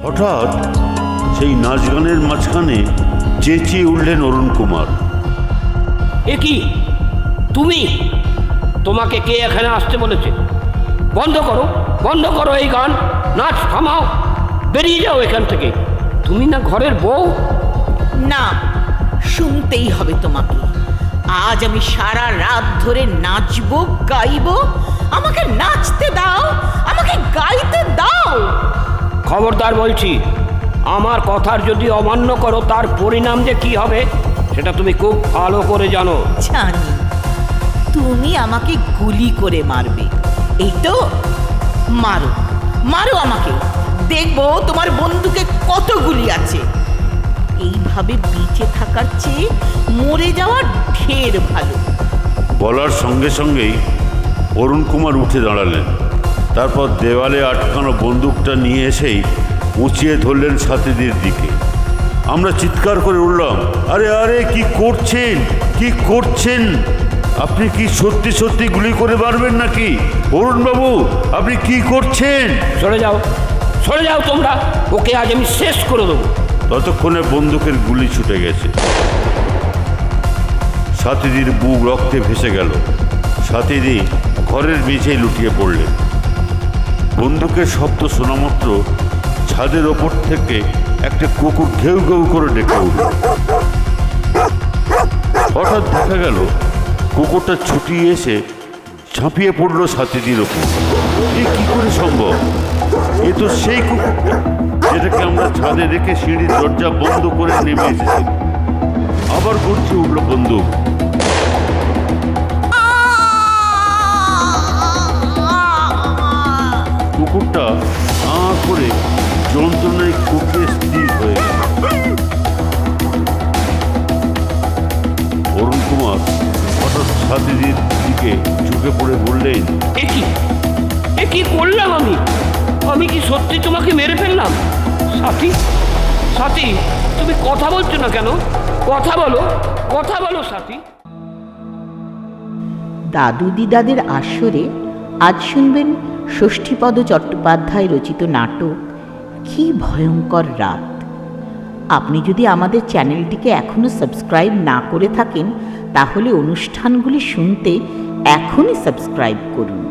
হঠাৎ সেই নাচ গানের মাঝখানে চেঁচিয়ে উঠলেন অরুণ কুমার। এ কি তুমি? তোমাকে কে এখানে আসতে বলেছে? বন্ধ করো, বন্ধ করো এই গান, নাচ থামাও, বেরিয়ে যাও এখান থেকে। তুমি না ঘরের বউ? না, শুনতেই হবে তোমাকে। আজ আমি সারা রাত ধরে নাচবো, গাইবো। আমাকে নাচতে দাও, আমাকে গাইতে দাও। খবরদার বলছি, আমার কথার যদি অমান্য করো তার পরিণাম যে কি হবে সেটা তুমি খুব ভালো করে জানো। জানি তুমি আমাকে গুলি করে মারবে, এই তো? মারো, মারো আমাকে, দেখবো তোমার বন্দুকে কত গুলি আছে। এইভাবে বেঁচে থাকার চেয়ে মরে যাওয়া ঢের ভালো। বলার সঙ্গে সঙ্গেই অরুণ কুমার উঠে দাঁড়ালেন। তারপর দেওয়ালে আটকানো বন্দুকটা নিয়ে এসেই উঁচিয়ে ধরলেন সাথীদের দিকে। আমরা চিৎকার করে উঠলাম, আরে আরে কি করছেন, কি করছেন? আপনি কি সত্যি সত্যি গুলি করে মারবেন নাকি? অরুণবাবু, আপনি কি করছেন? সরে যাও, সরে যাও তোমরা, ওকে আজ আমি শেষ করে দেবো। ততক্ষণে বন্দুকের গুলি ছুটে গেছে। সাথীদের বুক রক্তে ভেসে গেল। সাথীদি ঘরের মেঝেই লুটিয়ে পড়লেন। বন্দুকের শব্দ শোনা মাত্র ছাদের ওপর থেকে একটা কুকুর ঘেউ ঘেউ করে ডেকে উঠল। হঠাৎ দেখা গেল কুকুরটা ছুটিয়ে এসে ঝাঁপিয়ে পড়ল সাথীদের ওপর। এ কি করে সম্ভব? এ তো সেই কুকুরটা যেটাকে আমরা ছাদে রেখে সিঁড়ির দরজা বন্ধ করে নেমে এসেছি। আবার গর্জে উঠল বন্দুক। কুকুরটা করে যন্ত্রণায় কুকুরে স্থির হয়ে গেল। অরুণ কুমার হঠাৎ সাথীদের দিকে ঝুঁকে পড়ে বললেন, এ কি করলাম আমি? আমি কি সত্যি তোমাকে মেরে ফেললাম? সাথী, সাথী, তুমি কথা বলছো না কেন? কথা বলো, কথা বলো সাথী। দাদু দিদাদের আসরে আজ শুনবেন ষষ্ঠীপদ চট্টোপাধ্যায় রচিত নাটক কি ভয়ঙ্কর রাত। আপনি যদি আমাদের চ্যানেলটিকে এখনও সাবস্ক্রাইব না করে থাকেন তাহলে অনুষ্ঠানগুলি শুনতে এখনই সাবস্ক্রাইব করুন।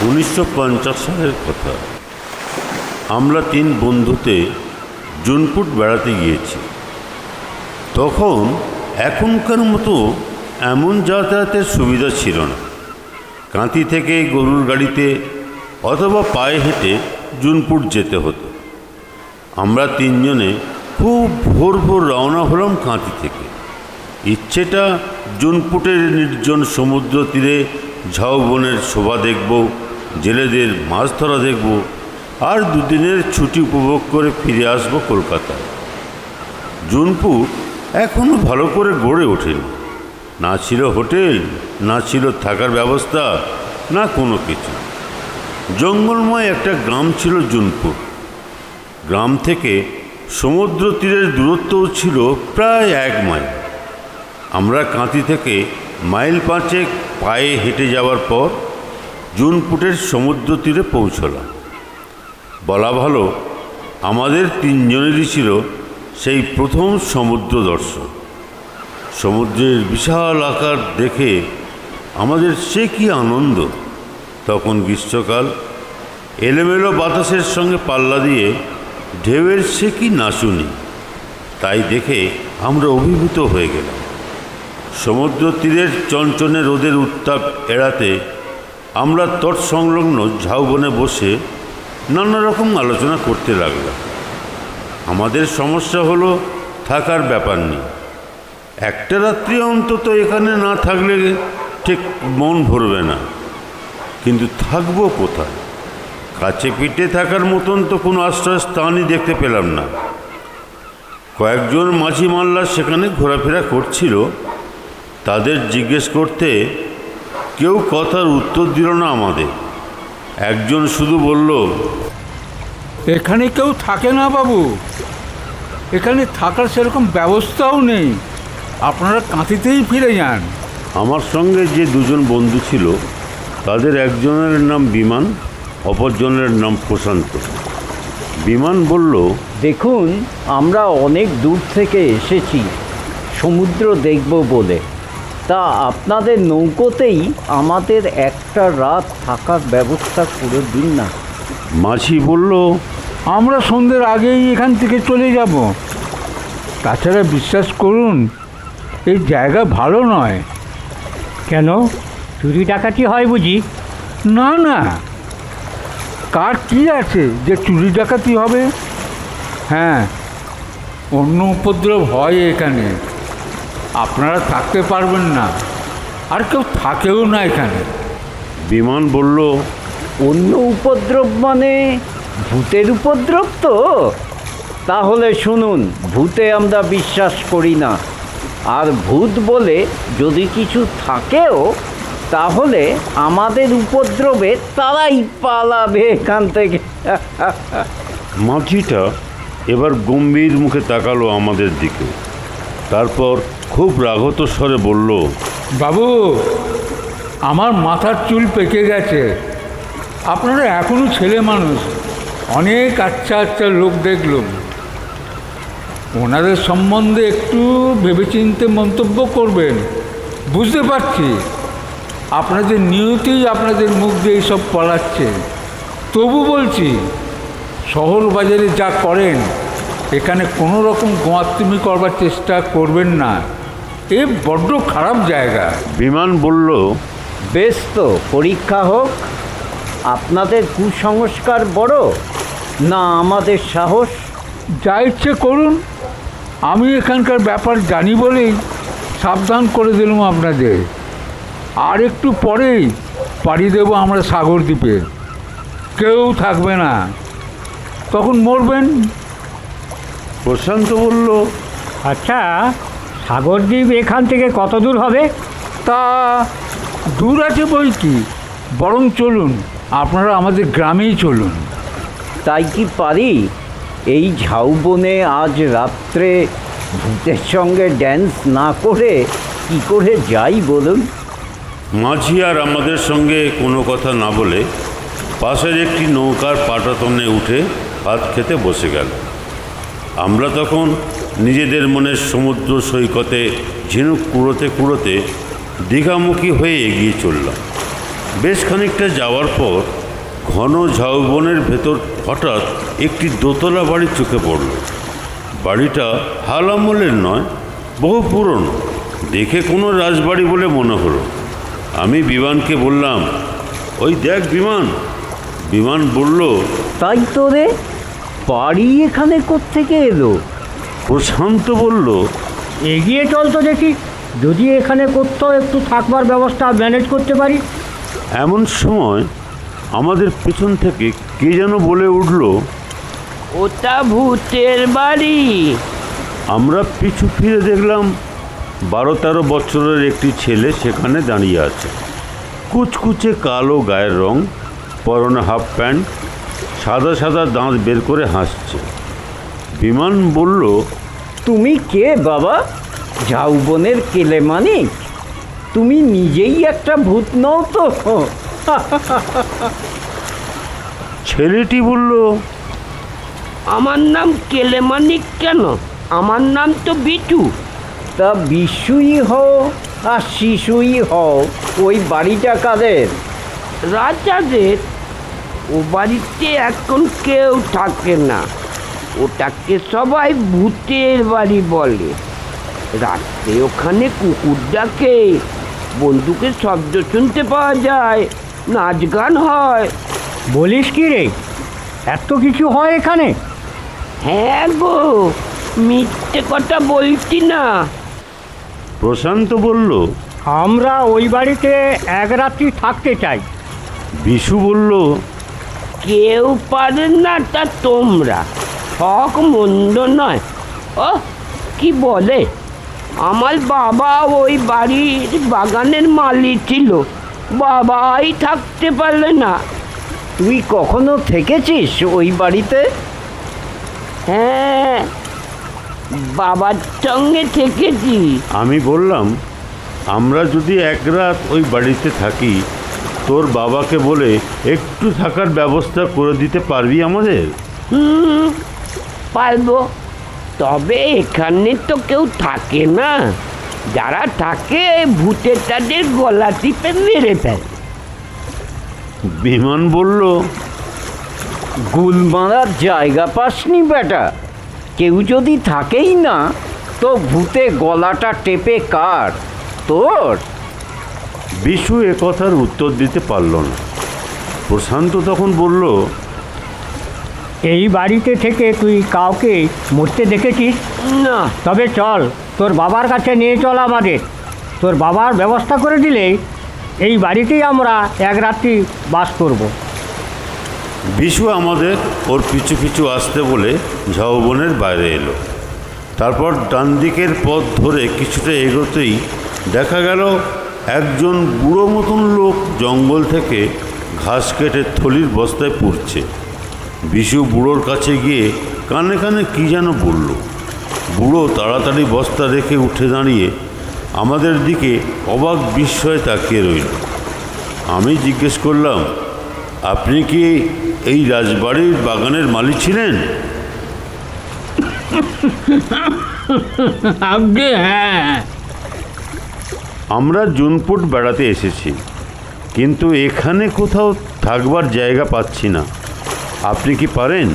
1950 সালের কথা। আমরা 3 বন্ধুতে জুনপুট বেড়াতে গিয়েছি। তখন এখনকার মতো এমন যাতায়াতের সুবিধা ছিল না। কাঁথি থেকে গরুর গাড়িতে অথবা পায়ে হেঁটে জুনপুট যেতে হতো। আমরা 3 জনে খুব ভোর ভোর রওনা হলাম কাঁথি থেকে। ইচ্ছেটা জুনপুটের নির্জন সমুদ্র তীরে ঝাউবনের শোভা দেখব, জেলেদের মাছ ধরা দেখব, আর 2 দিনের ছুটি উপভোগ করে ফিরে আসব কলকাতায়। জুনপুট এখনও ভালো করে গড়ে ওঠেনি। না ছিল হোটেল, না ছিল থাকার ব্যবস্থা, না কোনো কিছু। জঙ্গলময় একটা গ্রাম ছিল জুনপুট। গ্রাম থেকে সমুদ্র তীরের দূরত্বও ছিল প্রায় 1 মাইল। আমরা কাঁথি থেকে মাইল 5 পায়ে হেঁটে যাওয়ার পর জুনপুটের সমুদ্র তীরে পৌঁছলাম। বলা ভালো, আমাদের 3 জনেরই ছিল সেই প্রথম সমুদ্র দর্শন। সমুদ্রের বিশাল আকার দেখে আমাদের সে কি আনন্দ! তখন গ্রীষ্মকাল, এলোমেলো বাতাসের সঙ্গে পাল্লা দিয়ে ঢেউয়ের সে কি নাচুনি! তাই দেখে আমরা অভিভূত হয়ে গেলাম। সমুদ্র তীরের চঞ্চনে রোদের উত্তাপ এড়াতে আমরা তৎসংলগ্ন ঝাউবনে বসে নানা রকম আলোচনা করতে লাগলাম। আমাদের সমস্যা হলো থাকার ব্যাপার নেই। একটা রাত্রি অন্তত এখানে না থাকলে ঠিক মন ভরবে না। কিন্তু থাকবো কোথায়? কাছে পিঠে থাকার মতন তো কোনো আশ্রয়স্থানই দেখতে পেলাম না। কয়েকজন মাঝি মাল্লা সেখানে ঘোরাফেরা করছিল। তাদের জিজ্ঞেস করতে কেউ কথার উত্তর দিল না আমাদের। একজন শুধু বলল, এখানে কেউ থাকে না বাবু, এখানে থাকার সেরকম ব্যবস্থাও নেই, আপনারা কাঁথিতেই ফিরে যান। আমার সঙ্গে যে দুজন বন্ধু ছিল তাদের একজনের নাম বিমান, অপরজনের নাম প্রশান্ত। বিমান বলল, দেখুন, আমরা অনেক দূর থেকে এসেছি সমুদ্র দেখব বলে, তা আপনাদের নৌকোতেই আমাদের একটা রাত থাকার ব্যবস্থা করে দিন না। মাঝি বলল, আমরা সন্ধ্যের আগেই এখান থেকে চলে যাব। তাছাড়া বিশ্বাস করুন, এই জায়গা ভালো নয়। কেন, চুরি ডাকাতি হয় বুঝি? না না, কার কি আছে যে চুরি ডাকাতি হবে? হ্যাঁ, অন্য উপদ্রব হয় এখানে। আপনারা থাকতে পারবেন না, আর কেউ থাকেও না এখানে। বিমান বলল, অন্য উপদ্রব মানে ভূতের উপদ্রব তো? তাহলে শুনুন, ভূতে আমরা বিশ্বাস করি না। আর ভূত বলে যদি কিছু থাকেও, তাহলে আমাদের উপদ্রবে তারাই পালাবে এখান থেকে। মাঝিটা এবার গম্ভীর মুখে তাকালো আমাদের দিকে, তারপর খুব রাগত স্বরে বলল, বাবু, আমার মাথার চুল পেকে গেছে। আপনারা এখনও ছেলে মানুষ, অনেক আচ্ছা আচ্ছা লোক দেখলুম। ওনাদের সম্বন্ধে একটু ভেবেচিন্তে মন্তব্য করবেন। বুঝতে পারছি আপনাদের নিয়তিই আপনাদের মুখ দিয়ে এইসব পড়াচ্ছে। তবু বলছি, শহর বাজারে যা করেন, এখানে কোনো রকম গোয়াত্তুমি করবার চেষ্টা করবেন না। এ বড্ড খারাপ জায়গা। বিমান বলল, বেশ, তো পরীক্ষা হোক। আপনাদের কুসংস্কার বড় না আমাদের সাহস? যা ইচ্ছে করুন, আমি এখানকার ব্যাপার জানি বলেই সাবধান করে দিলাম আপনাদের। আর একটু পরেই পাড়ি দেব আমরা সাগর দ্বীপে। কেউ থাকবে না, তখন মরবেন। প্রশান্ত বলল, আচ্ছা, সাগরদ্বীপ এখান থেকে কত দূর হবে? তা দূর আছে বই কি, বরং চলুন, আপনারা আমাদের গ্রামেই চলুন। তাই কি পারি? এই ঝাউবনে আজ রাত্রে ভূতের সঙ্গে ড্যান্স না করে কি করে যাই বলুন? মাঝি আর আমাদের সঙ্গে কোনো কথা না বলে পাশের একটি নৌকার পাটাতনে উঠে ভাত খেতে বসে গেল। আমরা তখন নিজেদের মনের সমুদ্র সৈকতে ঝিনুক কুড়োতে কুড়োতে দীঘামুখী হয়ে এগিয়ে চললাম। বেশ খানিকটা যাওয়ার পর ঘন ঝাউবনের ভেতর হঠাৎ একটি দোতলা বাড়ি চোখে পড়ল। বাড়িটা হাল আমলের নয়, বহু পুরনো, দেখে কোনো রাজবাড়ি বলে মনে হলো। আমি বিমানকে বললাম, ওই দেখ বিমান। বিমান বলল, তাই তো রে, বাড়ি এখানে কোত্থেকে এলো? প্রশান্ত বলল, এগিয়ে চল তো দেখি, যদি এখানে কোথাও একটু থাকবার ব্যবস্থা ম্যানেজ করতে পারি। এমন সময় আমাদের পেছন থেকে কে যেন বলে উঠল, ওটা ভূতের বাড়ি। আমরা পিছু ফিরে দেখলাম 12-13 বছরের একটি ছেলে সেখানে দাঁড়িয়ে আছে। কুচকুচে কালো গায়ের রং, পরনে হাফ প্যান্ট, সাদা সাদা দাঁত বের করে হাসছে। বিমান বলল, তুমি কে বাবা? ঝাউবনের কেলেমানিক? তুমি নিজেই একটা ভূত নও তো? ছেলেটি বলল, আমার নাম কেলেমানিক কেন? আমার নাম তো বিটু। তা বিশুই হও আর শিশুই হও, ওই বাড়িটা কাদের? রাজাদের। ও বাড়িতে এখন কেউ থাকে না, ওটাকে সবাই ভূতের বাড়ি বলে। রাত্রে ওখানে কুকুর ডাকে, বন্দুকের শব্দ শুনতে পাওয়া যায়, নাচ গান হয়। বলিস কি রে, এত কিছু হয় এখানে? হ্যাঁ গো, মিথ্যে কথা বলছি না। প্রশান্ত বলল, আমরা ওই বাড়িতে এক রাত্রি থাকতে চাই। বিশু বলল, কেউ পারে না তা তোমরা, হক মন্দ নয়। ও কি বলে, আমার বাবা ওই বাড়ির বাগানের মালিক ছিল, বাবাই থাকতে পারলে না। তুই কখনো থেকেছিস ওই বাড়িতে? হ্যাঁ, বাবার সঙ্গে থেকেছি। আমি বললাম, আমরা যদি এক রাত ওই বাড়িতে থাকি, তোর বাবাকে বলে একটু থাকার ব্যবস্থা করে দিতে পারবি আমাদের? পারবো, তবে এখানে তো কেউ থাকে না। যারা থাকে ভূতের তাদের গলা টিপে মেরে ফেলে। বিমান বলল, গুল মারার জায়গা পাসনি বেটা? কেউ যদি থাকেই না তো ভূতে গলাটা টেপে কার? তোর? বিশু কথার উত্তর দিতে পারল না। প্রশান্ত তখন বলল, এই বাড়িতে থেকে তুই কাউকে মরতে দেখেছিস? না। তবে চল, তোর বাবার কাছে নিয়ে চল আমাদের। তোর বাবার ব্যবস্থা করে দিলেই এই বাড়িতেই আমরা এক রাত্রি বাস করব। বিশু আমাদের ওর পিছু পিছু আসতে বলে ঝাউবনের বাইরে এলো। তারপর ডান দিকের পথ ধরে কিছুটা এগোতেই দেখা গেল একজন বুড়ো মতন লোক জঙ্গল থেকে ঘাস কেটে থলির বস্তায় পুড়ছে। বিশু বুড়োর কাছে গিয়ে কানে কানে কী যেন বলল। বুড়ো তাড়াতাড়ি বস্তা রেখে উঠে দাঁড়িয়ে আমাদের দিকে অবাক বিস্ময়ে তাকিয়ে রইল। আমি জিজ্ঞেস করলাম, আপনি কি এই রাজবাড়ির বাগানের মালিক ছিলেন? আগে হ্যাঁ। আমরা জুনপুট বেড়াতে এসেছি, কিন্তু এখানে কোথাও থাকবার জায়গা পাচ্ছি না। আপনি কি পারেন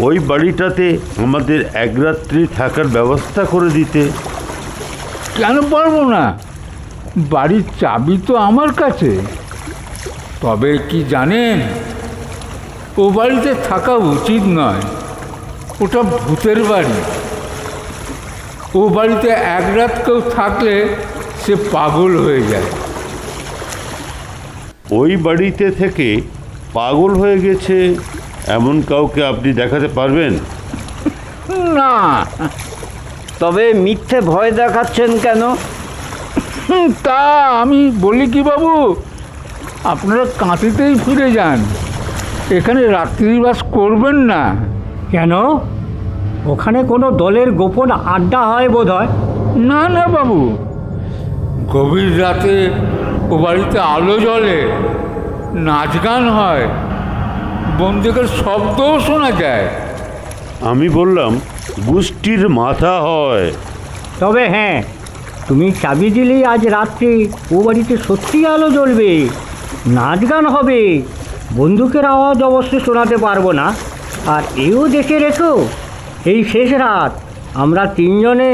ওই বাড়িটাতে আমাদের এক রাত্রি থাকার ব্যবস্থা করে দিতে? কেন পারবো না? বাড়ির চাবি তো আমার কাছে। তবে কি জানেন, ও বাড়িতে থাকা উচিত নয়। ওটা ভূতের বাড়ি। ও বাড়িতে এক রাত কেউ থাকলে সে পাগল হয়ে যায়। ওই বাড়িতে থেকে পাগল হয়ে গেছে এমন কাউকে আপনি দেখাতে পারবেন? না। তবে মিথ্যে ভয় দেখাচ্ছেন কেন? তা আমি বলি কি বাবু, আপনারা কাঁথিতেই ফিরে যান। এখানে রাত্রিবাস করবেন না। কেন? ওখানে কোনো দলের গোপন আড্ডা হয় বোধ হয়। না না বাবু, গভীর রাতে ও বাড়িতে আলো জ্বলে, নাচ গান হয়, বন্দুকের শব্দও শোনা যায়। আমি বললাম, গোষ্ঠীর মাথা হয়। তবে হ্যাঁ, তুমি চাবি দিলেই আজ রাত্রি ও বাড়িতে সত্যি আলো জ্বলবে, নাচ গান হবে। বন্দুকের আওয়াজ অবশ্য শোনাতে পারবো না। আর এও দেখে রেখো, এই শেষ রাত আমরা তিনজনে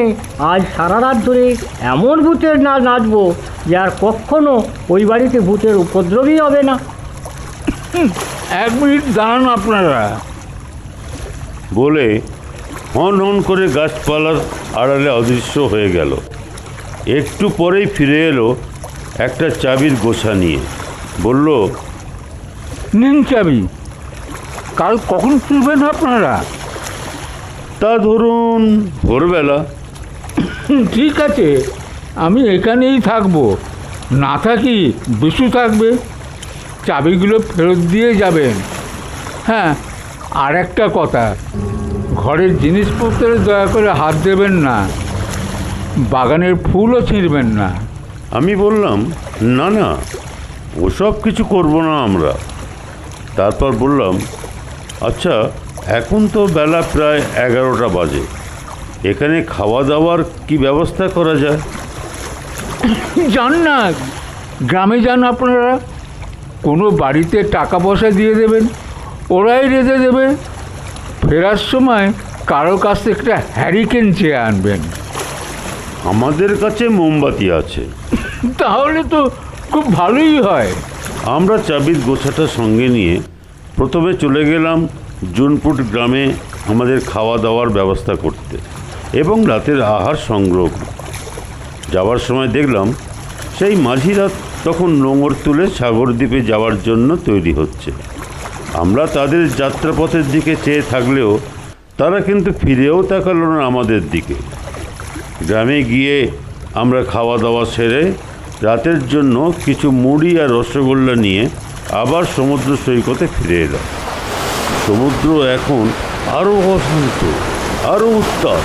আজ সারা রাত ধরে এমন ভূতের নাচ নাচবো যে আর কখনো ওই বাড়িতে ভূতের উপদ্রবই হবে না। এক মিনিট দাঁড়ান আপনারা। বলে হন হন করে গাছপালার আড়ালে অদৃশ্য হয়ে গেল। একটু পরেই ফিরে এলো একটা চাবির গোছা নিয়ে। বলল, নিন চাবি। কাল কখন ফিরবেন আপনারা? তা ধরুন ভোরবেলা। ঠিক আছে, আমি এখানেই থাকবো। না থাকি বিশু থাকবে। চাবিগুলো ফেরত দিয়ে যাবেন। হ্যাঁ, আর একটা কথা, ঘরের জিনিসপত্রে দয়া করে হাত দেবেন না, বাগানের ফুলও ছিঁড়বেন না। আমি বললাম, না না, ওসব কিছু করব না আমরা। তারপর বললাম, আচ্ছা এখন তো বেলা প্রায় 11টা বাজে, এখানে খাওয়া দাওয়ার কি ব্যবস্থা করা যায়? যান না, গ্রামে যান আপনারা। কোনো বাড়িতে টাকা পয়সা দিয়ে দেবেন, ওরাই রেঁধে দেবে। ফেরার সময় কারো কাছ থেকে একটা হ্যারিকেন চেয়ে আনবেন। আমাদের কাছে মোমবাতি আছে। তাহলে তো খুব ভালোই হয়। আমরা চাবির গোছাটা সঙ্গে নিয়ে প্রথমে চলে গেলাম জুনপুট গ্রামে আমাদের খাওয়া দাওয়ার ব্যবস্থা করতে এবং রাতের আহার সংগ্রহ করতে। যাওয়ার সময় দেখলাম সেই মাঝিরা তখন নোঙর তুলে সাগরদ্বীপে যাওয়ার জন্য তৈরি হচ্ছে। আমরা তাদের যাত্রাপথের দিকে চেয়ে থাকলেও তারা কিন্তু ফিরেও তাকালো না আমাদের দিকে। গ্রামে গিয়ে আমরা খাওয়া দাওয়া সেরে রাতের জন্য কিছু মুড়ি আর রসগোল্লা নিয়ে আবার সমুদ্র সৈকতে ফিরে এলাম। সমুদ্র এখন আরও অশান্ত, আরও উত্তাপ।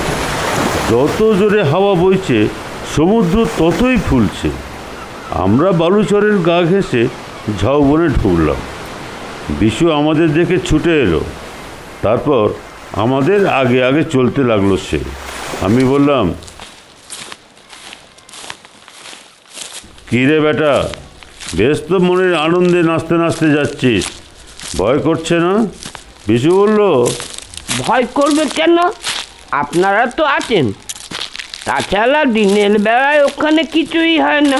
যত জোরে হাওয়া বইছে সমুদ্র ততই ফুলছে। আমরা বালুচরের গা ঘেঁষে ঝাউবনে ঢুকলাম। বিশু আমাদের দেখে ছুটে এলো। তারপর আমাদের আগে আগে চলতে লাগলো সে। আমি বললাম, কী রে বেটা, বেশ তো মনের আনন্দে নাচতে নাচতে যাচ্ছিস, ভয় করছে না? বিশু বলল, ভয় করবে কেন? আপনারা তো আছেন। তাছাড়া দিনের বেলায় ওখানে কিছুই হয় না,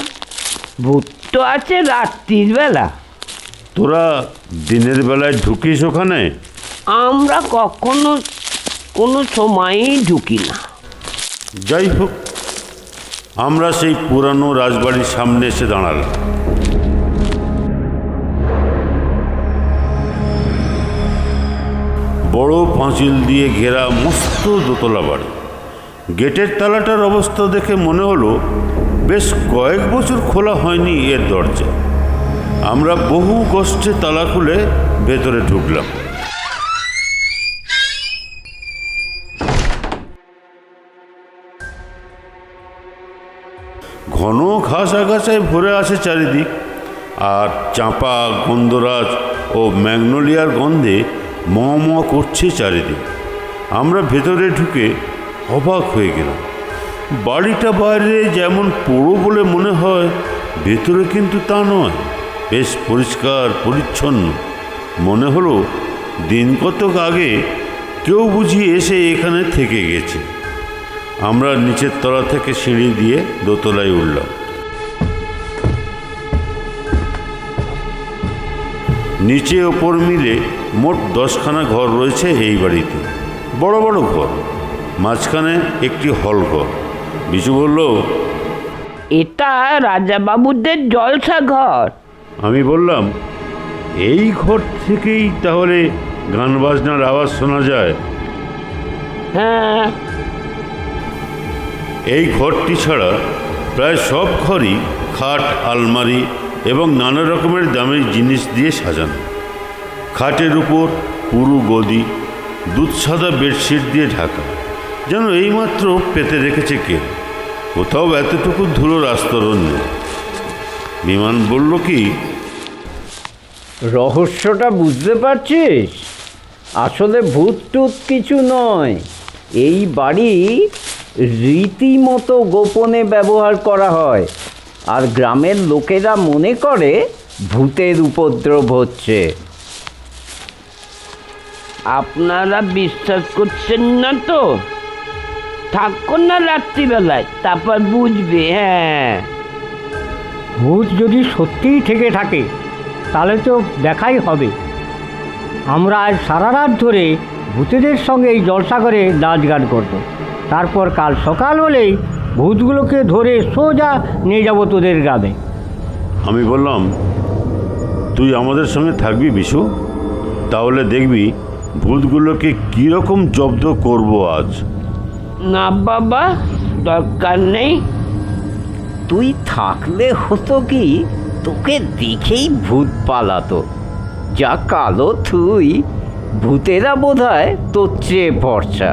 ভূত তো আছে রাত্রির বেলা। তোরা দিনের বেলায় ঢুকিস ওখানে? আমরা কখনো কোনো সময়ই ঢুকি না। যাই হোক, আমরা সেই পুরানো রাজবাড়ির সামনে এসে দাঁড়ালাম। বড় পাঁচিল দিয়ে ঘেরা মস্ত দোতলা বাড়ি। গেটের তালাটার অবস্থা দেখে মনে হলো বেশ কয়েক বছর খোলা হয়নি এর দরজা। আমরা বহু কষ্টে তালা খুলে ভেতরে ঢুকলাম। ঘন ঘাস আগাছায় ভরে আছে চারিদিক, আর চাঁপা, গন্ধরাজ ও ম্যাগনোলিয়ার গন্ধে ম ম করছে চারিদিক। আমরা ভেতরে ঢুকে অবাক হয়ে গেলাম। বাড়িটা বাইরে যেমন পোড়ো বলে মনে হয়, ভেতরে কিন্তু তা নয়। বেশ পরিষ্কার পরিচ্ছন্ন। মনে হলো দিন কতক আগে কেউ বুঝি এসে এখানে থেকে গেছে। আমরা নিচের তলা থেকে সিঁড়ি দিয়ে দোতলায় উঠলাম। নিচে ওপর মিলে মোট 10খানা ঘর রয়েছে এই বাড়িতে। বড় বড় ঘর, মাঝখানে একটি হল ঘর। বিশু বলল, এটা রাজাবাবুদের জলসা ঘর। আমি বললাম, এই ঘর থেকেই তাহলে গান বাজনার আওয়াজ শোনা যায়? হ্যাঁ, এই ঘরটি ছাড়া প্রায় সব ঘরই খাট, আলমারি এবং নানা রকমের দামের জিনিস দিয়ে সাজানো। খাটের উপর পুরু গদি, দুধসাদা বেডশিট দিয়ে ঢাকা, যেন এইমাত্র পেতে রেখেছে কে। কোথাও এতটুকু ধুলোর আস্তরণ নেই। বিমান বলল, কি রহস্যটা বুঝতে পারছিস? আসলে ভূত টুত কিছু নয়। এই বাড়ি রীতিমতো গোপনে ব্যবহার করা হয়, আর গ্রামের লোকেরা মনে করে ভূতের উপদ্রব হচ্ছে। আপনারা বিশ্বাস করছেন না তো? থাকুন না রাত্রিবেলায়, তারপর বুঝবে। হ্যাঁ, ভূত যদি সত্যিই থেকে থাকে তাহলে তো দেখাই হবে। আমরা আজ সারা রাত ধরে ভূতেদের সঙ্গে এই জলসাগরে নাচ গান করবো। তারপর কাল সকাল হলেই ভূতগুলোকে ধরে সোজা নিয়ে যাব তোদের গ্রামে। আমি বললাম, তুই আমাদের সঙ্গে থাকবি বিশু? তাহলে দেখবি ভূতগুলোকে কীরকম জব্দ করব আজ। না বাবা, দরকার নেই। তুই থাকলে হতো কি, তোকে দেখেই ভূত পালাতো। যা কালো তুই, ভূতেরা বোধহয় তোর চেয়ে ভরসা।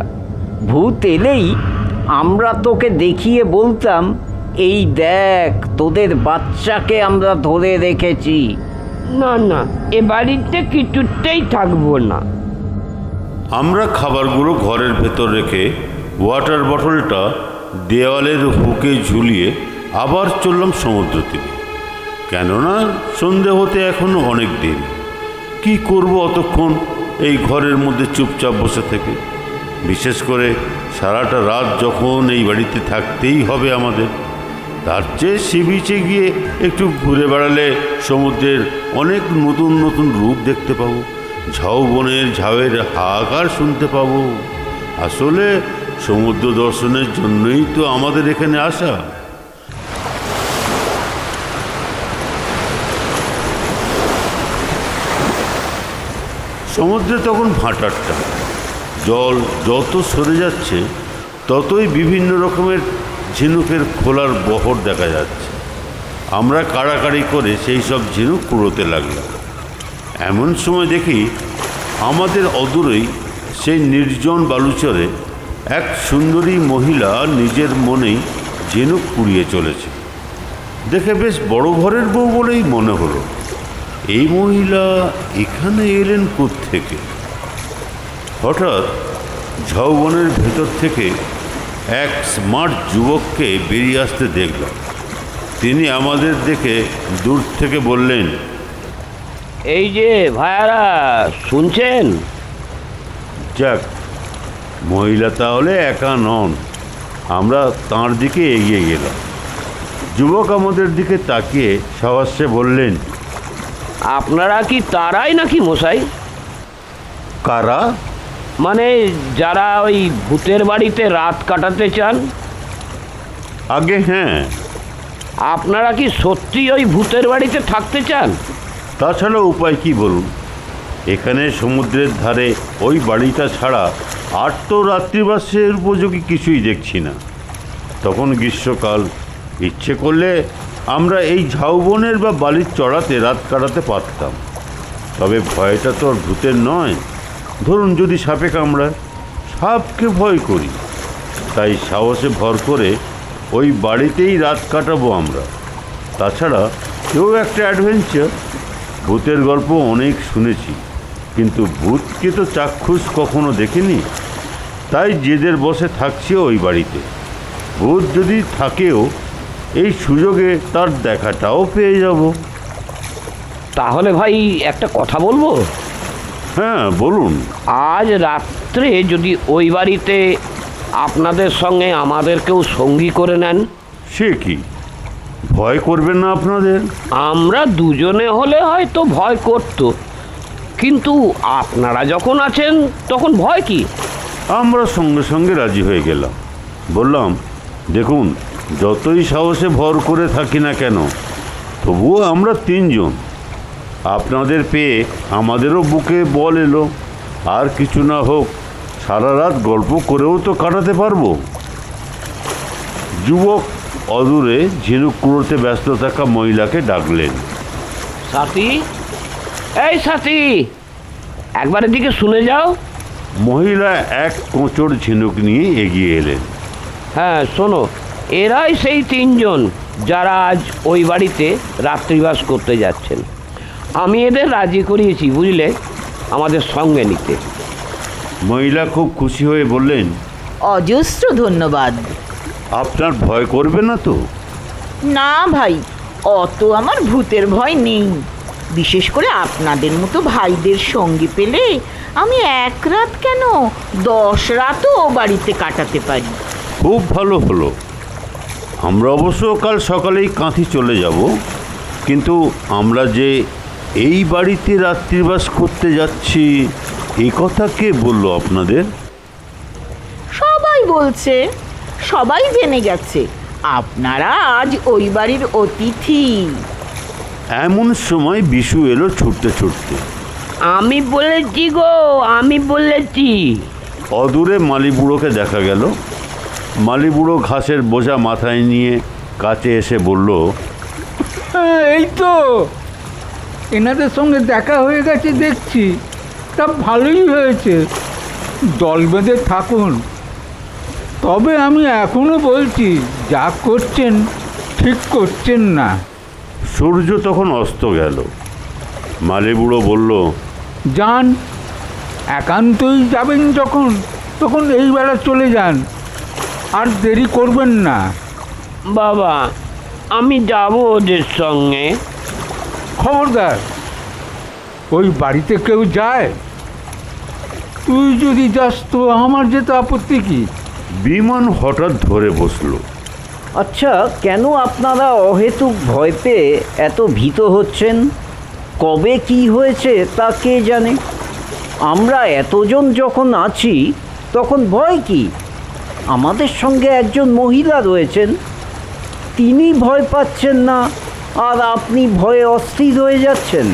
ভূত এলেই আমরা তোকে দেখিয়ে বলতাম, এই দেখ তোদের বাচ্চাকে আমরা ধরে রেখেছি। না না, এ বাড়িতে কিছুতেই থাকবো না। আমরা খাবারগুলো ঘরের ভেতর রেখে ওয়াটার বটলটা দেওয়ালের হুকে ঝুলিয়ে আবার চললাম সমুদ্র তীরে। কেননা সন্ধে হতে এখনও অনেক দেরি। কি করব অতক্ষণ এই ঘরের মধ্যে চুপচাপ বসে থেকে? বিশেষ করে সারাটা রাত যখন এই বাড়িতে থাকতেই হবে আমাদের, তার চেয়ে সি বিচে গিয়ে একটু ঘুরে বেড়ালে সমুদ্রের অনেক নতুন নতুন রূপ দেখতে পাবো, ঝাউবনের ঝাউয়ের হাহাকার শুনতে পাবো। আসলে সমুদ্র দর্শনের জন্যই তো আমাদের এখানে আসা। সমুদ্রে তখন ভাটার টান। জল যত সরে যাচ্ছে ততই বিভিন্ন রকমের ঝিনুকের খোলার বহর দেখা যাচ্ছে। আমরা কাড়াকাড়ি করে সেই সব ঝিনুক কুড়োতে লাগলাম। এমন সময় দেখি আমাদের অদূরেই সেই নির্জন বালুচরে এক সুন্দরী মহিলা নিজের মনেই ঝিনুক কুড়িয়ে চলেছে। দেখে বেশ বড় ঘরের বউ বলেই মনে হলো। এই মহিলা এখানে এলেন কোত্থেকে? হঠাৎ ঝাউবনের ভেতর থেকে এক স্মার্ট যুবককে বেরিয়ে আসতে দেখলাম। তিনি আমাদের দেখে দূর থেকে বললেন, এই যে ভাইয়ারা, শুনছেন? যাক, মহিলা তাহলে একা নন। আমরা তাঁর দিকে এগিয়ে গেলাম। যুবক আমাদের দিকে তাকিয়ে সহস্যে বললেন, আপনারা কি তারাই নাকি মশাই? কারা? মানে যারা ওই ভূতের বাড়িতে রাত কাটাতে চান? আগে হ্যাঁ। আপনারা কি সত্যি ওই ভূতের বাড়িতে থাকতে চান? তাছাড়া উপায় কি বলুন? এখানে সমুদ্রের ধারে ওই বাড়িটা ছাড়া আর তো রাত্রিবাসের উপযোগী কিছুই দেখছি না। তখন গ্রীষ্মকাল, ইচ্ছে করলে আমরা এই ঝাউবনের বা বালির চড়াতে রাত কাটাতে পারতাম। তবে ভয়টা তো আর ভূতের নয়। ধরুন যদি সাপে কামড়ায়, সাপকে ভয় করি, তাই সাহসে ভর করে ওই বাড়িতেই রাত কাটাবো আমরা। তাছাড়া কেউ একটা অ্যাডভেঞ্চার। ভূতের গল্প অনেক শুনেছি, কিন্তু ভূতকে তো চাক্ষুষ কখনো দেখিনি। তাই জেদের বসে থাকছি ওই বাড়িতে। ভূত যদি থাকেও এই সুযোগে তার দেখাটাও পেয়ে যাব। তাহলে ভাই একটা কথা বলবো? হ্যাঁ বলুন। আজ রাত্রে যদি ওই বাড়িতে আপনাদের সঙ্গে আমাদেরকেও সঙ্গী করে নেন। সে কি, ভয় করবেন না আপনাদের? আমরা দুজনে হলে হয়তো ভয় করতো, কিন্তু আপনারা যখন আছেন তখন ভয় কি? আমরা সঙ্গে সঙ্গে রাজি হয়ে গেলাম। বললাম, দেখুন, যতই সাহসে ভর করে থাকি না কেন, তবুও আমরা তিনজন। আপনাদের পেয়ে আমাদেরও বুকে বল এলো। আর কিছু না হোক, সারা রাত গল্প করেও তো কাটাতে পারবো। যুবক অদূরে ঝিনুক কুড়োতে ব্যস্ত থাকা মহিলাকে ডাকলেন। সাথী, এই সাথী, একবার এদিকে শুনে যাও। মহিলা এক কোঁচড় ঝিনুক নিয়ে এগিয়ে এলেন। হ্যাঁ শোনো, এরাই সেই তিনজন যারা আজ ওই বাড়িতে রাত্রিবাস করতে যাচ্ছেন। আমি এদের রাজি করিয়েছি, বুঝলে, আমাদের সঙ্গে নিতে। মহিলা খুব খুশি হয়ে বললেন, অজস্র ধন্যবাদ। আপনার ভয় করবে না তো? না ভাই, অত আমার ভূতের ভয় নেই। বিশেষ করে আপনাদের মতো ভাইদের সঙ্গী পেলে আমি এক রাত কেন 10 রাতও ও বাড়িতে কাটাতে পারি। খুব ভালো হলো। আমরা অবশ্য কাল সকালেই কাঁথি চলে যাব, কিন্তু আমরা যে এই বাড়িতে রাত্রিবাস করতে যাচ্ছি এই কথা কে বলল আপনাদের? সবাই বলছে, সবাই জেনে গেছে আপনারা আজ ওই বাড়ির অতিথি। এমন সময় বিশু এলো ছুটতে ছুটতে। আমি বলেছি গো, আমি বলেছি। অদূরে মালিবুড়োকে দেখা গেল। মালিবুড়ো ঘাসের বোঝা মাথায় নিয়ে কাছে এসে বলল, হ্যাঁ, এই তো এনাদের সঙ্গে দেখা হয়ে গেছে দেখছি। তা ভালোই হয়েছে, দল বেঁধে থাকুন। তবে আমি এখনো বলছি, যা করছেন ঠিক করছেন না। সূর্য তখন অস্ত গেল। মালিবুড়ো বলল, যান, একান্তই যাবেন যখন, তখন এই বেলা চলে যান, আর দেরি করবেন না। বাবা, আমি যাব ওদের সঙ্গে। খবরদার, ওই বাড়িতে কেউ যায়? তুই যদি যাস তো আমার যেতে আপত্তি কি? বিমান হঠাৎ ধরে বসলো। আচ্ছা, কেন আপনারা অহেতুক ভয় পেয়ে এত ভীত হচ্ছেন? কবে কি হয়েছে তা কে জানে। আমরা এতজন যখন আছি তখন ভয় কি? আমাদের সঙ্গে একজন মহিলা রয়েছেন, তিনি ভয় পাচ্ছেন না, আর আপনি ভয়ে অস্থির হয়ে যাচ্ছেন।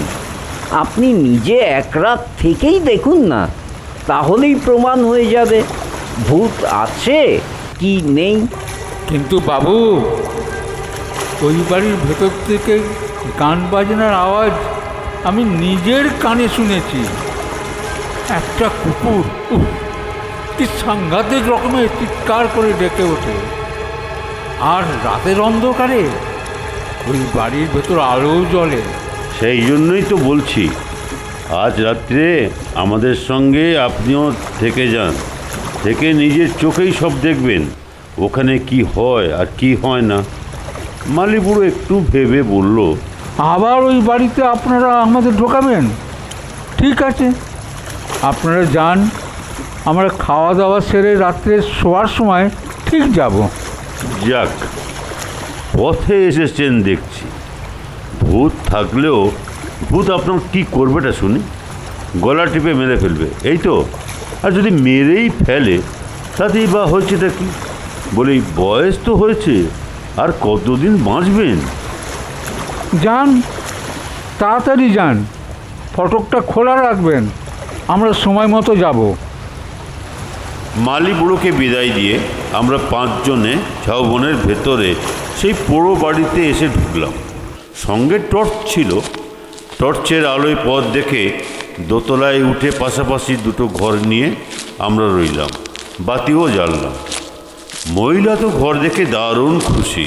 আপনি নিজে এক রাত থেকেই দেখুন না, তাহলেই প্রমাণ হয়ে যাবে ভূত আছে কি নেই। কিন্তু বাবু, ওই বাড়ির ভেতর থেকে গান বাজনার আওয়াজ আমি নিজের কানে শুনেছি। একটা কুকুর, উফ, কি সাংঘাতিক রকমের চিৎকার করে ডেকে ওঠে। আর রাতের অন্ধকারে ওই বাড়ির ভেতর আলো জ্বলে। সেই জন্যই তো বলছি, আজ রাত্রে আমাদের সঙ্গে আপনিও থেকে যান, থেকে নিজের চোখেই সব দেখবেন ওখানে কি হয় আর কি হয় না। মালিবুড়ো একটু ভেবে বলল, আবার ওই বাড়িতে আপনারা আমাদের ঢোকাবেন? ঠিক আছে, আপনারা যান, আমরা খাওয়া দাওয়া সেরে রাত্রে শোয়ার সময় ঠিক যাব। যাক, পথে এসেছেন দেখছি। ভূত থাকলেও ভূত আপনার কি করবেটা শুনি? গলা টিপে মেরে ফেলবে, এই তো। আর যদি মেরেই ফেলে তাতেই বা হয়েছেটা কি? বলি, বয়স তো হয়েছে, আর কতদিন বাঁচবেন? যান, তাড়াতাড়ি যান, ফটকটা খোলা রাখবেন, আমরা সময় মতো যাব। মালি বুড়োকে বিদায় দিয়ে আমরা 5 জনে ঝাউবনের ভেতরে সেই পোড়ো বাড়িতে এসে ঢুকলাম। সঙ্গে টর্চ ছিল। টর্চের আলোয় পথ দেখে দোতলায় উঠে পাশাপাশি দুটো ঘর নিয়ে আমরা রইলাম, বাতিও জ্বাললাম। মহিলা তো ঘর দেখে দারুণ খুশি।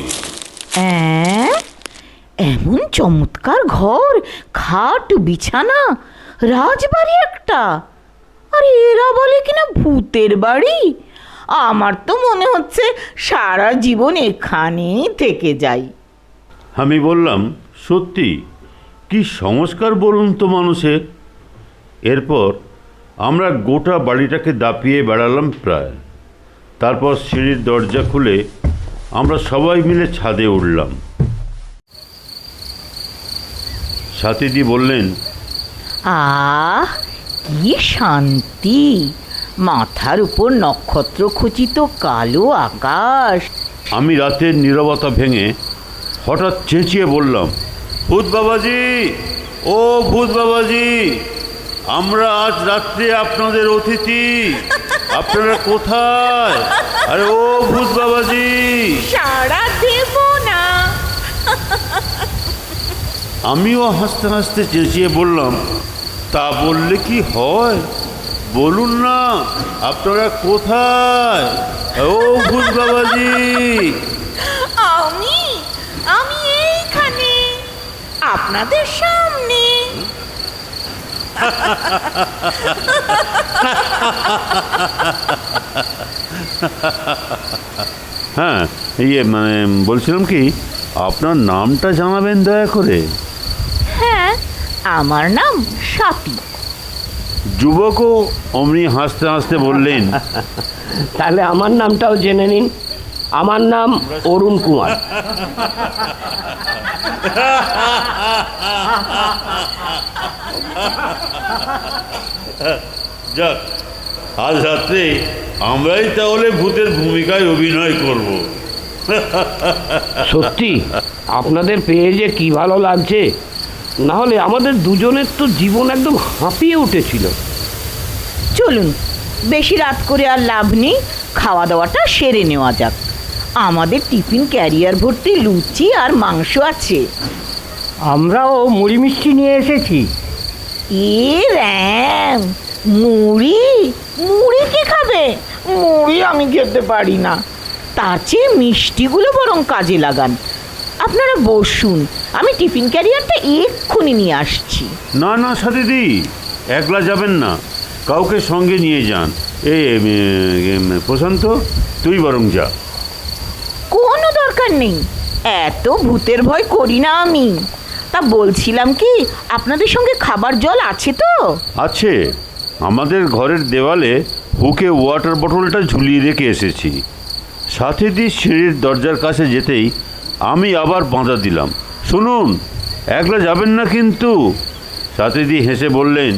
এমন চমৎকার ঘর, খাট বিছানা, রাজবাড়ি একটা। আরে এরা বলে কিনা ভূতের বাড়ি। আমার তো মনে হচ্ছে সারা জীবন এখানেই থেকে যাই। আমি বললাম, সত্যি কি সংস্কার বলুন তো মানুষের। এরপর আমরা গোটা বাড়িটাকে দাপিয়ে বেড়ালাম প্রায়। তারপর সিঁড়ির দরজা খুলে আমরা সবাই মিলে ছাদে উঠলাম। সাথীদি বললেন, আহ, কি শান্তি! মাথার উপর নক্ষত্র খচিত কালো আকাশ। আমি রাতের নীরবতা ভেঙে হঠাৎ চেঁচিয়ে বললাম, ভূত বাবাজি, ও ভূত বাবাজি, আমরা আজ রাত্রে আপনাদের অতিথি। আপনারা কোথায়? আরে ও ভূত বাবাজি! সারা দেব না। আমিও হাসতে হাসতে চেঁচিয়ে বললাম, তা বললে কি হয়? বলুন না, আপনারা কোথায়? ও ভূত বাবাজি! আমি আমি এইখানে আপনাদের সামনে। হ্যাঁ, বলছিলাম কি, আপনার নামটা জানাবেন দয়া করে। হ্যাঁ, আমার নাম সাপি। যুবকও অমনি হাসতে হাসতে বললেন, তাহলে আমার নামটাও জেনে নিন। আমার নাম অরুণ কুমার। যাক, আজ রাত্রে আমরাই তাহলে ভূতের ভূমিকায় অভিনয় করব। সত্যি আপনাদের পেয়ে যে কি ভালো লাগছে। না হলে আমাদের দুজনের তো জীবন একদম হাঁপিয়ে উঠেছিল। চলুন, বেশি রাত করে আর লাভ নেই, খাওয়া দাওয়াটা সেরে নেওয়া যাক। আমাদের টিফিন ক্যারিয়ার ভর্তি লুচি আর মাংস আছে। আমরাও মুড়ি মিষ্টি নিয়ে এসেছি। এ র্যাম, মুড়ি? মুড়ি কে খাবে? মুড়ি আমি খেতে পারি না। তার চেয়ে মিষ্টিগুলো বরং কাজে লাগান। আপনারা বসুন, আমি টিফিন ক্যারিয়ারটা এক্ষুনি নিয়ে আসছি। না না সাথীদি, একলা যাবেন না, কাউকে সঙ্গে নিয়ে যান। প্রশান্ত, তুই বরং যা। কোনো দরকার নেই, এত ভূতের ভয় করি না আমি। তা বলছিলাম কি, আপনাদের সঙ্গে খাবার জল আছে তো? আছে, আমাদের ঘরের দেওয়ালে হুকে ওয়াটার বোতলটা ঝুলিয়ে রেখে এসেছি। সাথীদি সিঁড়ির দরজার কাছে যেতেই আমি আবার বাঁধা দিলাম, শুনুন, একলা যাবেন না কিন্তু। সাথীদি হেসে বললেন,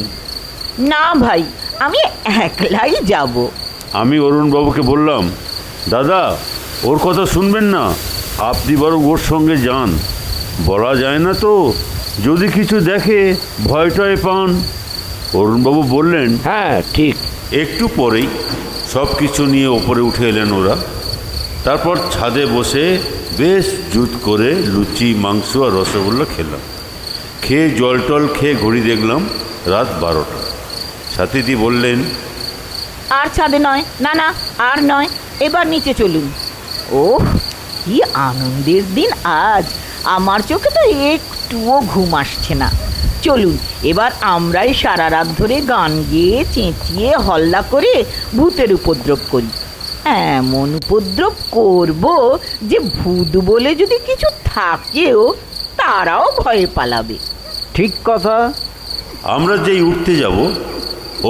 না ভাই, আমি একলাই যাব। আমি অরুণবাবুকে বললাম, দাদা, ওর কথা শুনবেন না, আপনি বরং ওর সঙ্গে যান। বলা যায় না তো, যদি কিছু দেখে ভয় টয় পান। অরুণবাবু বললেন, হ্যাঁ ঠিক। একটু পরেই সব কিছু নিয়ে ওপরে উঠে এলেন ওরা। তারপর ছাদে বসে বেশ জুত করে লুচি, মাংস আর রসগোল্লা খেলাম। খেয়ে জল টল খেয়ে ঘড়ি দেখলাম রাত 12টা। সাথীদি বললেন, আর ছাদে নয়, না না, আর নয়, এবার নিচে চলুন। ওহ, কি আনন্দের দিন আজ, আমার চোখে তো একটুও ঘুম আসছে না। চলুন এবার আমরাই সারা রাত ধরে গান গেয়ে চেঁচিয়ে হল্লা করে ভূতের উপদ্রব করি। এমন উপদ্রব করব যে ভূত বলে যদি কিছু থাকেও তারাও ভয়ে পালাবে। ঠিক কথা। আমরা যেই উঠতে যাব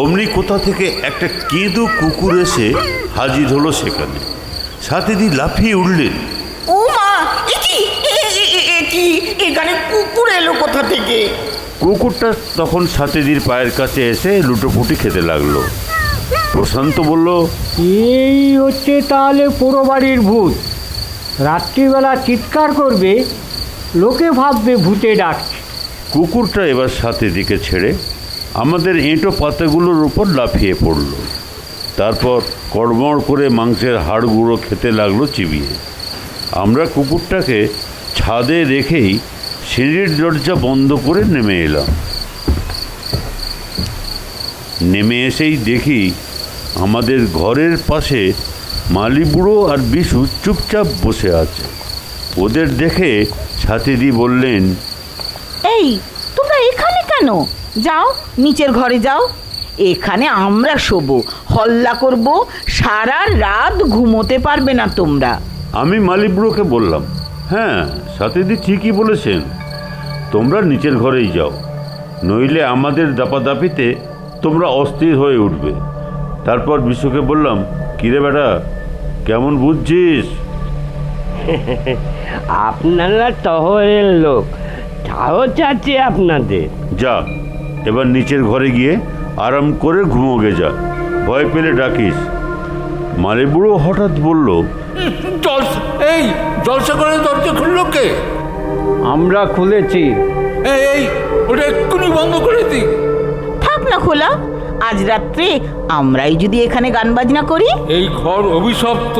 অমনি কোথা থেকে একটা কেঁদো কুকুর এসে হাজির হলো সেখানে। সাথীদি লাফিয়ে উঠলেন, ও মা, কি এখানে কুকুর এলো কোথা থেকে? কুকুরটা তখন সাথীদির পায়ের কাছে এসে লুটোপুটি খেতে লাগলো। প্রশান্ত বলল, এই হচ্ছে তাহলে পুরো বাড়ির ভূত। রাত্রিবেলা চিৎকার করবে, লোকে ভাববে ভূতে ডাকছে। কুকুরটা এবার সাথীদিকে ছেড়ে আমাদের এঁটো পাতাগুলোর উপর লাফিয়ে পড়ল। তারপর কড়মড় করে মাংসের হাড়গুঁড়ো খেতে লাগলো চিবিয়ে। আমরা কুকুরটাকে ছাদে রেখেই সিঁড়ির দরজা বন্ধ করে নেমে এলাম। নেমে এসেই দেখি আমাদের ঘরের পাশে মালিবুড়ো আর বিশু চুপচাপ বসে আছে। ওদের দেখে সাথীদি বললেন, এই তোমরা এখানে কেন? যাও নিচের ঘরে যাও, এখানে আমরা শোবো, হল্লা করব, সারা রাত ঘুমোতে পারবে না তোমরা। আমি মালিবুড়োকে বললাম, হ্যাঁ সাথীদি ঠিকই বলেছেন, তোমরা নিচের ঘরেই যাও, নইলে আমাদের দাপাদাপিতে তোমরা অস্থির হয়ে উঠবে। তারপর বিশুকে বললাম, কিরে বেটা, কেমন বুঝছিস? আপনারা শহরের লোক, সাহস আছে আপনাদের। যা এবার নিচের ঘরে গিয়ে আরাম করে ঘুমোগে যা, ভয় পেলে ডাকিস। মালিবুড়ো হঠাৎ বলল, এই জলসা করে দরজা খুললো কে? আমরা খুলেছি। এই ওটা এক্ষুনি বন্ধ করে দিই। থাক না খোলা, আজ রাত্রে আমরাই যদি এখানে গান বাজনা করি। এই ঘর অভিশপ্ত,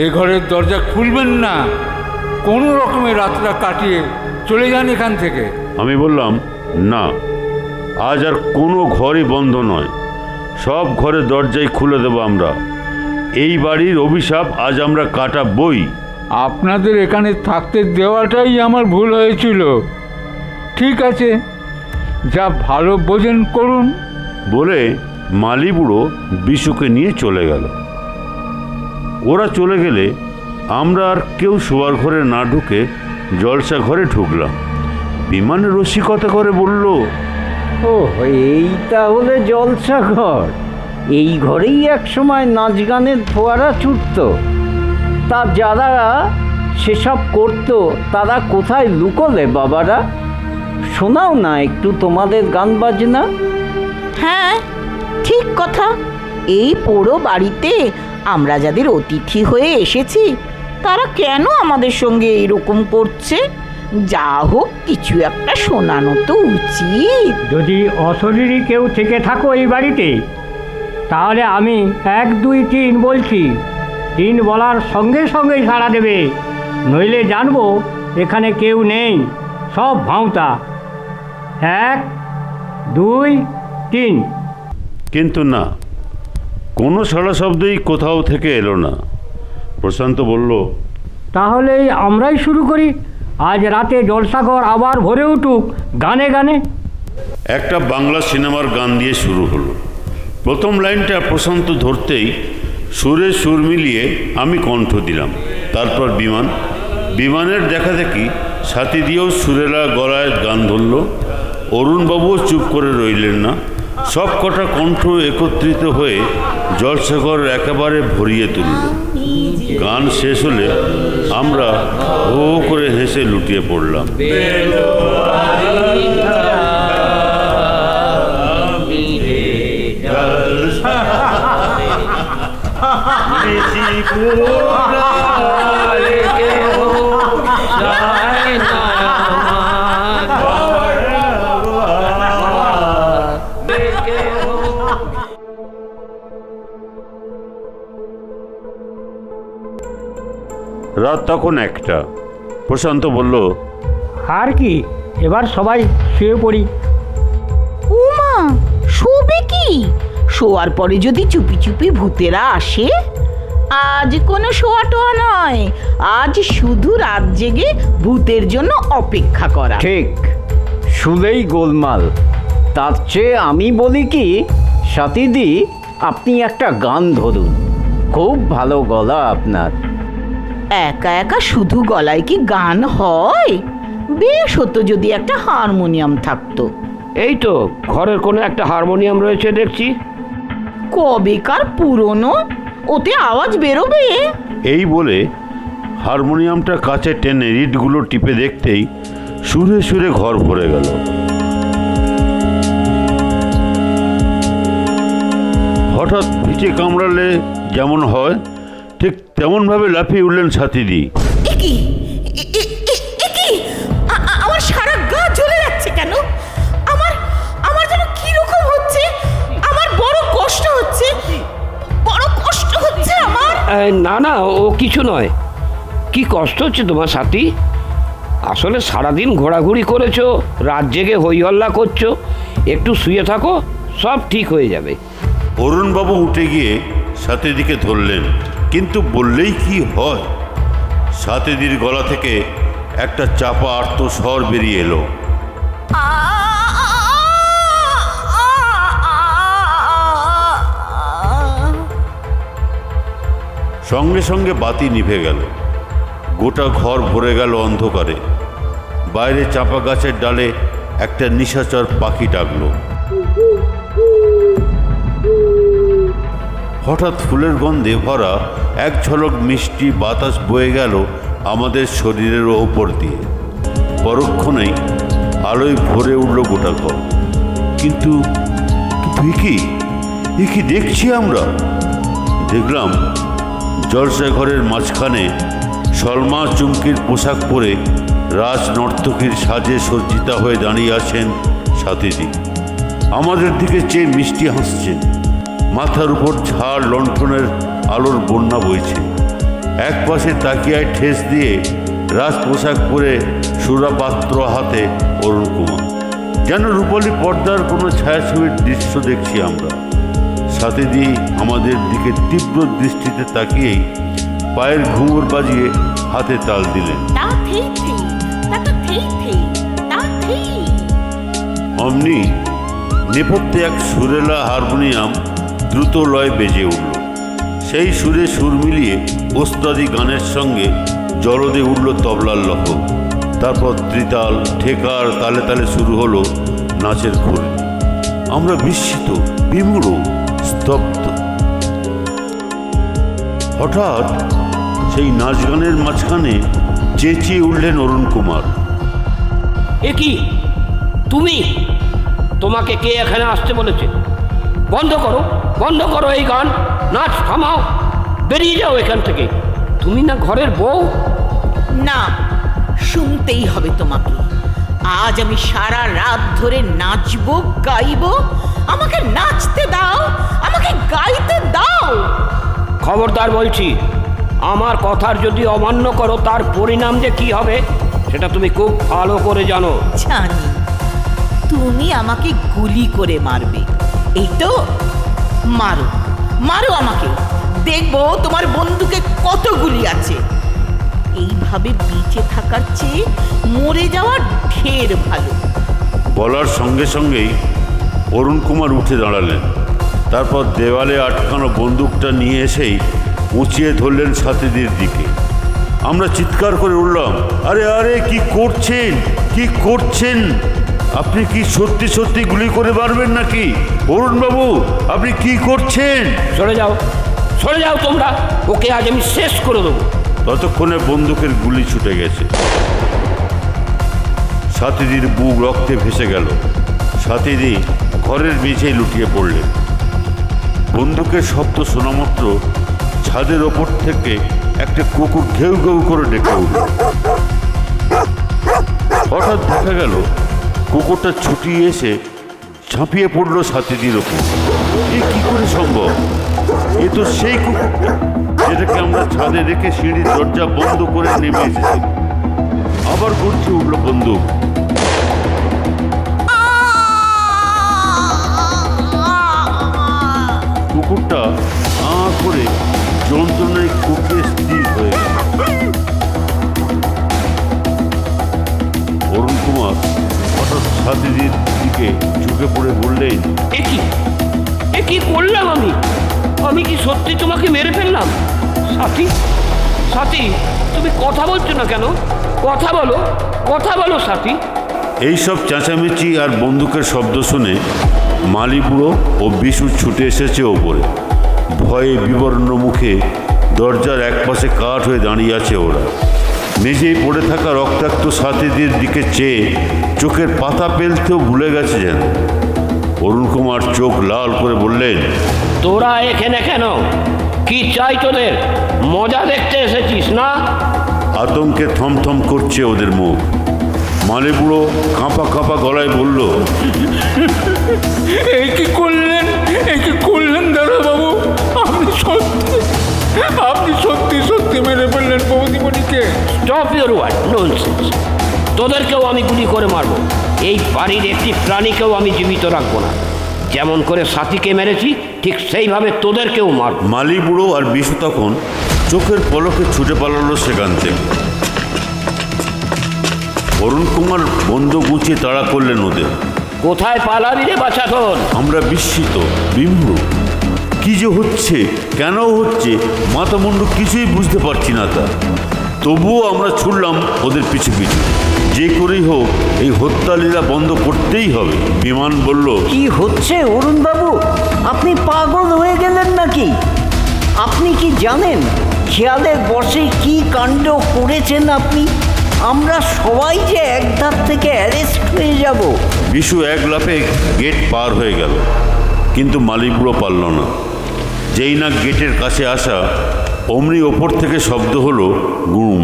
এই ঘরের দরজা খুলবেন না। কোনো রকমে রাতটা কাটিয়ে চলে যান এখান থেকে। আমি বললাম, না, আজ আর কোনো ঘরই বন্ধ নয়, সব ঘরের দরজাই খুলে দেবো আমরা। এই বাড়ির অভিশাপ আজ আমরা কাটাবই। আপনাদের এখানে থাকতে দেওয়াটাই আমার ভুল হয়েছিল। ঠিক আছে, যা ভালো বোঝেন করুন। বলে মালিবুড়ো বিশুকে নিয়ে চলে গেল। ওরা চলে গেলে আমরা আর কেউ শোয়ার ঘরে না ঢুকে জলসা ঘরে ঢুকলাম। বিমানে রসিকতা করে বলল, ও এই তাহলে জলসা ঘর। এই ঘরেই এক সময় নাচ গানের ফোয়ারা ছুটত। তা যারা সেসব করতো তারা কোথায় লুকোলে বাবারা? শোনাও না একটু তোমাদের গান বাজনা। হ্যাঁ ঠিক কথা, এই পুরো বাড়িতে আমরা যাদের অতিথি হয়ে এসেছি তারা কেন আমাদের সঙ্গে এরকম করছে? যা হোক কিছু একটা শোনানো তো উচিত। যদি অশরীরী কেউ থেকে থাকো এই বাড়িতে, তাহলে আমি 1 2 3 বলছি, 3 বলার সঙ্গে সঙ্গেই সাড়া দেবে, নইলে জানবো এখানে কেউ নেই, সব ভাঁওতা। 1 2 3। কিন্তু না, কোনো সাড়া শব্দই কোথাও থেকে এলো না। প্রশান্ত বলল, তাহলে আমরাই শুরু করি। আজ রাতে জলসাঘর আবার ভরে উঠুক গানে গানে। একটা বাংলা সিনেমার গান দিয়ে শুরু হলো। প্রথম লাইনটা প্রশান্ত ধরতেই সুরে সুর মিলিয়ে আমি কণ্ঠ দিলাম। তারপর বিমানের দেখা দেখি সাথী দিয়েও সুরেলা গলায় গান ধরল। অরুণবাবুও চুপ করে রইলেন না। সব কটা কণ্ঠ একত্রিত হয়ে জলসাঘর একেবারে ভরিয়ে তুলল। গান শেষ হলে আমরা হো করে হেসে লুটিয়ে পড়লাম। রাত তখন 1টা। প্রশান্ত বলল, আর কি, এবার সবাই শুয়ে পড়ি। উমা, শোবে কি? শোয়ার পরে যদি চুপি চুপি ভূতেরা আসে, আজ কোনো শোয়া টোয়া নয়, আজ শুধু রাত জেগে ভূতের জন্য অপেক্ষা করা। ঠিক, শুলেই গোলমাল। তার চেয়ে আমি বলি কি, সাথীদি আপনি একটা গান ধরুন, খুব ভালো গলা আপনার। একা একা শুধু গলায় কি গান হয়? বেশ হতো যদি একটা হারমোনিয়াম থাকতো। এই তো ঘরের কোনো একটা হারমোনিয়াম রয়েছে দেখছি। কবেকার পুরনো, ওতে আওয়াজ বেরোবে? এই বলে হারমোনিয়ামটা কাছে টেনে রিডগুলো টিপে দেখতেই সুরে সুরে ঘর ভরে গেল। হঠাৎ ভিটে কামড়ালে যেমন হয় ঠিক তেমনভাবে লাফিয়ে উঠলেন সাথীদি। এ কি এ কি আমার সারা গা জ্বলে যাচ্ছে কেন? আমার আমার যেন কি রকম হচ্ছে, আমার বড় কষ্ট হচ্ছে, বড় কষ্ট হচ্ছে আমার। না না, ও কিছু নয়। কি কষ্ট হচ্ছে তোমার সাথী? আসলে সারাদিন ঘোরাঘুরি করেছো, রাত জেগে হই হল্লা করছো, একটু শুয়ে থাকো, সব ঠিক হয়ে যাবে। অরুণবাবু উঠে গিয়ে সাথীদিকে ধরলেন, কিন্তু বললেই কি হয়, সাথীদির গলা থেকে একটা চাপা আর্ত স্বর বেরিয়ে এলো। সঙ্গে সঙ্গে বাতি নিভে গেল, গোটা ঘর ভরে গেল অন্ধকারে। বাইরে চাপা গাছের ডালে একটা নিশাচর পাখি ডাকলো। হঠাৎ ফুলের গন্ধে ভরা এক ঝলক মিষ্টি বাতাস বয়ে গেল আমাদের শরীরের ওপর দিয়ে। পরক্ষণেই আলোয় ভরে উঠল গোটা ঘর। কিন্তু এ কি দেখছি আমরা? দেখলাম জলসা ঘরের মাঝখানে সলমা চুমকির পোশাক পরে রাজ নর্তকীর সাজে সজ্জিতা হয়ে দাঁড়িয়ে আছেন সাথীদি। আমাদের দিকে চেয়ে মিষ্টি হাসছেন। মাথার উপর ঝাড় লণ্ঠনের আলোর বন্যা বইছে। এক পাশে তাকিয়ায় ঠেস দিয়ে রাজ পোশাক পরে সুরাপাত্র হাতে অরুণ কুমার। যেন রূপালী পর্দার কোনো ছায়াছবির দৃশ্য দেখছি আমরা। সাথীদি আমাদের দিকে তীব্র দৃষ্টিতে তাকিয়েই পায়ের ঘুঙুর বাজিয়ে হাতে তাল দিলেন। অমনি নেপথ্যে এক সুরেলা হারমোনিয়াম দ্রুত লয় বেজে উঠল। সেই সুরে সুর মিলিয়ে ওস্তাদি গানের সঙ্গে জলদে উঠল তবলার লহর। তারপর ত্রিতাল ঠেকার তালে তালে শুরু হলো নাচের ঘুরে। আমরা বিস্মিত, বিমূঢ়, স্তব্ধ। হঠাৎ সেই নাচ গানের মাঝখানে চেঁচিয়ে উঠলেন অরুণ কুমার। এ কি তুমি? তোমাকে কে এখানে আসতে বলেছে? বন্ধ করো, বন্ধ করো এই গান, নাচ থামাও, বেরিয়ে যাও এখান থেকে। তুমি না ঘরের বউ? না, শুনতেই হবে তোমাকে। আজ আমি সারা রাত ধরে নাচবো, গাইবো। আমাকে নাচতে দাও, আমাকে গাইতে দাও। খবরদার বলছি, আমার কথার যদি অমান্য করো তার পরিণাম যে কি হবে সেটা তুমি খুব ভালো করে জানো। জানি তুমি আমাকে গুলি করে মারবে, এই তো। মারো, মারো আমাকে, দেখবো তোমার বন্দুকে কত গুলি আছে। এইভাবে বেঁচে থাকার চেয়ে মরে যাওয়া ঢের ভালো। বলার সঙ্গে সঙ্গেই অরুণ কুমার উঠে দাঁড়ালেন। তারপর দেওয়ালে আটকানো বন্দুকটা নিয়ে এসেই উঁচিয়ে ধরলেন সাথীদের দিকে। আমরা চিৎকার করে উঠলাম, আরে আরে কি করছেন, কি করছেন? আপনি কি সত্যি সত্যি গুলি করে মারবেন নাকি? অরুণবাবু, আপনি কি করছেন? সরে যাও, সরে যাও তোমরা, ওকে আজ আমি শেষ করে দেবো। ততক্ষণে বন্দুকের গুলি ছুটে গেছে। সাথীদির বুক রক্তে ভেসে গেল। সাথীদি ঘরের মেঝেই লুটিয়ে পড়লেন। বন্দুকের শব্দ শোনামাত্র ছাদের ওপর থেকে একটা কুকুর ঘেউ ঘেউ করে ডেকে উঠল। হঠাৎ দেখা গেল কুকুরটা ছুটিয়ে এসে ঝাঁপিয়ে পড়ল সাথীদির ওপর। এ কি করে সম্ভব? এ তো সেই কুকুরটা যেটাকে আমরা ছাদে রেখে সিঁড়ির দরজা বন্ধ করে নেমে এসেছি। আবার গর্জে উঠল বন্দুক। কুকুরটা আঁ করে যন্ত্রণায় দিকে ঝুঁকে পড়ে বললেন, এ কি করলাম আমি কি সত্যি তোমাকে মেরে ফেললাম? সাথী তুমি কথা বলছো না কেন? কথা বলো সাথী। এইসব চেঁচামেচি আর বন্দুকের শব্দ শুনে মালি বুড়ো ও বিশু ছুটে এসেছে ওপরে। ভয়ে বিবর্ণ মুখে দরজার একপাশে কাঠ হয়ে দাঁড়িয়ে আছে ওরা। মেঝেই পড়ে থাকা রক্তাক্ত সাথীদের দিকে চেয়ে চোখের পাতা পেলতেও ভুলে গেছে যেন। অরুণ কুমার চোখ লাল করে বললেন, তোরা এখানে কেন? কি চাই তোদের? মজা দেখতে এসেছিস না? আতঙ্কে থমথম করছে ওদের মুখ। মালি বুড়ো কাঁপা গলায় বলল, এই কি করলেন দাদাবাবু? আপনি সত্যি মেরে ফেললেন বৌদিমণিকে। Stop your word, nonsense. তোদেরকেও আমি গুলি করে মারবো। এই বাড়ির একটি প্রাণীকেও আমি জীবিত রাখবো না। যেমন করে সাথীকে মেরেছি ঠিক সেইভাবে তোদেরকেও মারব। মালি বুড়ো আর বিশু তখন চোখের পলকে ছুটে পালালো সেখান থেকে। অরুণ কুমার বন্দুক গুছিয়ে তাড়া করলেন ওদের। কোথায় পালাবি রে বাছাধন? আমরা বিস্মিত, বিমূঢ়। কি যে হচ্ছে, কেন হচ্ছে, মাথা মুন্ডু কিছুই বুঝতে পারছি না তা। তবুও আমরা ছুটলাম ওদের পিছু পিছু। যে করেই হোক এই হত্যালীলা বন্ধ করতেই হবে। বিমান বলল, কি হচ্ছে অরুণবাবু? আপনি পাগল হয়ে গেলেন নাকি? আপনি কি জানেন খেয়ালের বশে কি কাণ্ড করেছেন আপনি? আমরা সবাই যে একধার থেকে অ্যারেস্ট হয়ে যাব। বিশু এক লাফে গেট পার হয়ে গেল, কিন্তু মালি বুড়ো পারল না। যেই না গেটের কাছে আসা, অমনি ওপর থেকে শব্দ হলো গুম।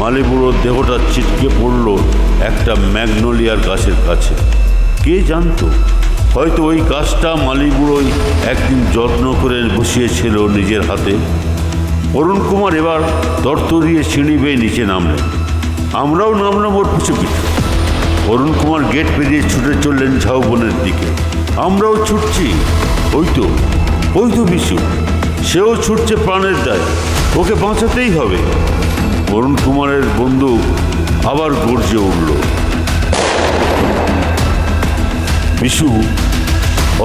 মালি বুড়োর দেহটা ছিটকে পড়ল একটা ম্যাগনোলিয়ার গাছের কাছে। কে জানতো, হয়তো ওই গাছটা মালি বুড়োই একদিন যত্ন করে বসিয়েছিল নিজের হাতে। অরুণ কুমার এবার তরতরিয়ে সিঁড়ি বেয়ে নিচে নামলেন। আমরাও নামলাম ওর পিছু পিছু। অরুণ কুমার গেট পেরিয়ে ছুটে চললেন ঝাউবনের দিকে। আমরাও ছুটছি। ওই তো বিশু, সেও ছুটছে প্রাণের দায়। ওকে বাঁচাতেই হবে। অরুণ কুমারের বন্দুক আবার গর্জে উঠল। বিশু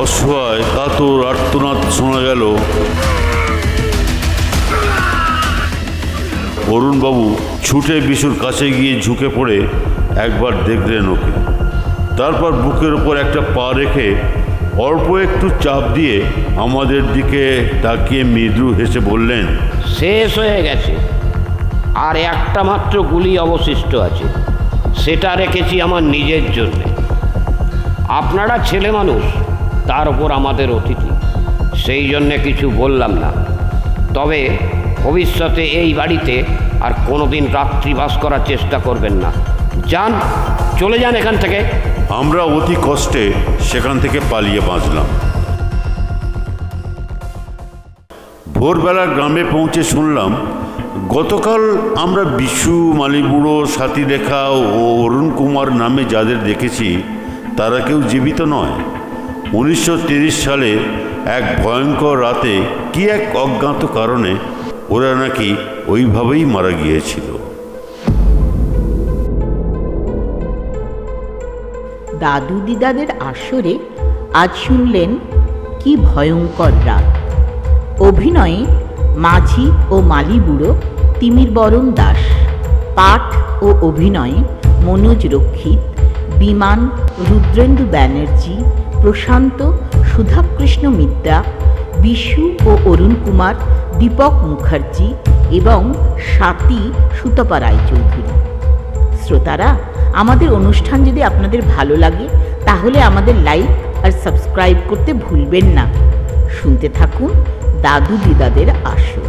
অসহায় কাতর আর্তনাদ শোনা গেল। অরুণবাবু ছুটে বিশুর কাছে গিয়ে ঝুঁকে পড়ে একবার দেখলেন ওকে। তারপর বুকের ওপর একটা পা রেখে অল্প একটু চাপ দিয়ে আমাদের দিকে তাকিয়ে মৃদু হেসে বললেন, শেষ হয়ে গেছে। আর একটা মাত্র গুলি অবশিষ্ট আছে, সেটা রেখেছি আমার নিজের জন্যে। আপনারা ছেলে মানুষ, তার উপর আমাদের অতিথি, সেই জন্যে কিছু বললাম না। তবে ভবিষ্যতে এই বাড়িতে আর কোনোদিন রাত্রিবাস করার চেষ্টা করবেন না। যান, চলে যান এখান থেকে। আমরা অতি কষ্টে সেখান থেকে পালিয়ে বাঁচলাম। ভোরবেলা গ্রামে পৌঁছে শুনলাম গতকাল আমরা বিশু, মালিবুড়ো, সাথীরেখা ও অরুণ কুমার নামে যাদের দেখেছি তারা কেউ জীবিত নয়। 1930 সালে এক ভয়ঙ্কর রাতে কি এক অজ্ঞাত কারণে ওরা নাকি ওইভাবেই মারা গিয়েছিল। দাদু দিদাদের আসরে আজ শুনলেন কি ভয়ঙ্কর রাত। অভিনয়ে মাঝি ও মালিবুড়ো তিমির বরণ দাস, পাঠ ও অভিনয়ে মনোজ রক্ষিত, বিমান রুদ্রেন্দু ব্যানার্জি, প্রশান্ত সুধাকৃষ্ণ মিত্রা, বিশু ও অরুণ কুমার দীপক মুখার্জি এবং স্বাতী সুতপা রায়চৌধুরী। শ্রোতারা, আমাদের অনুষ্ঠান যদি আপনাদের ভালো লাগে তাহলে আমাদের লাইক আর সাবস্ক্রাইব করতে ভুলবেন না। শুনতে থাকুন দাদু দিদাদের আসর।